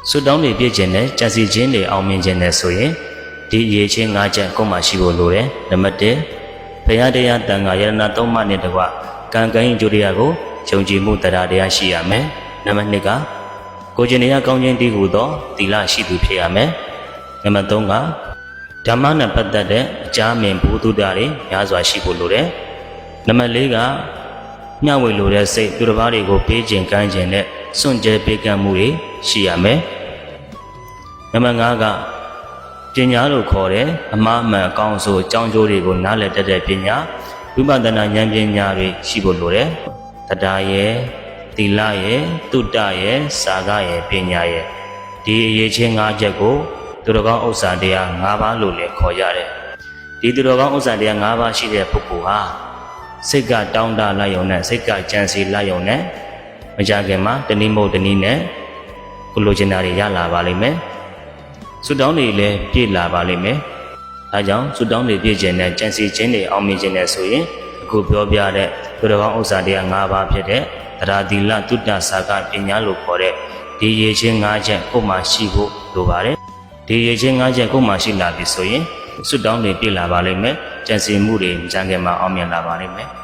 ဆုတောင်းတွေပြည့်ကျင်တဲ့ကြံစီခြင်းတွေအောင်မြင်ခြင်းနဲ့ဆိုရင်ဒီအရေးချင်း၅ချက်ကိုမှရှိဖို့လိုတယ်နံပါတ်1ဘုရားတရားတန်ခါယရဏသုံးပါးနဲ့တကွကံကံရင်ကြိုတရားကိုယုံကြည်မှုတရားတရားရှိရမယ်နံပါတ်2ကကိုကျင်တရားကောင်းခြင်းတည်ဟူသောသီလရှိသူဖြစ်ရမယ်နံပါတ်3ကဓမ္မနဲ့ပတ်သက်တဲ့အကြမ်းမြင်ဘုဒ္ဓတွေများစွာရှိဖို့လိုတယ်နံပါတ်4ကမျှဝေလိုတဲ့စိတ်သူတစ်ပါးတွေကိုပေးခြင်းကမ်းခြင်းနဲ့စွန့်ကြဲပေးကမ်းမှုတွေရှိရမယ်နံပါတ်5ကပညာလို့ခေါ်တဲ့အမှားအမှန်အကောင်းဆိုအကြောင်းကျိုးတွေကိုနားလည်တတ်တဲ့ပညာဝိပဿနာဉာဏ်ပညာတွေရှိဖို့လိုတယ်တရားရဲ့သီလရဲ့တုတ္တရဲ့စာကရဲ့ပညာရဲ့ဒီအရေးချင်း၅ချက်ကိုသူတော်ကောင်းဥစ္စာတရား၅ပါးလို့လည်းခေါ်ရတယ်ဒီသူတော်ကောင်းဥစ္စာတရား၅ပါးရှိတဲ့ပုဂ္ဂိုလ်ဟာစိတ်ကတောင်းတလိုက်ုံနဲ့စိတ်ကကြံစီလိုက်ုံနဲ့မကြခင်မှာတနည်းမဟုတ်တနည်းနဲ့ကိုလိုချင်တာတွေရလာပါလိမ့်မယ်ဆုတောင်းတွေလည်းပြည့်လာပါလိမ့်မယ်ဒါကြောင့်ဆုတောင်းတွေပြည့်ခြင်းနဲ့ကြံစီခြင်းတွေအောင်မြင်ခြင်းနဲ့ဆိုရင်အခုပြောပြတဲ့သူတော်ကောင်းဥစ္စာတရား၅ပါးဖြစ်တဲ့တရားသီလတုတ္တစာကပညာလို့ခေါ်တဲ့ဒီရည်ချင်း၅ချက်ကိုမှရှိဖို့လိုပါတယ်ဒီရည်ချင်း၅ချက်ကိုမှရှိလာပြီဆိုရင်ဆုတောင်းတွေပြည့်လာပါလိမ့်မယ်ကြံစီမှုတွေမကြခင်မှာအောင်မြင်လာပါလိမ့်မယ်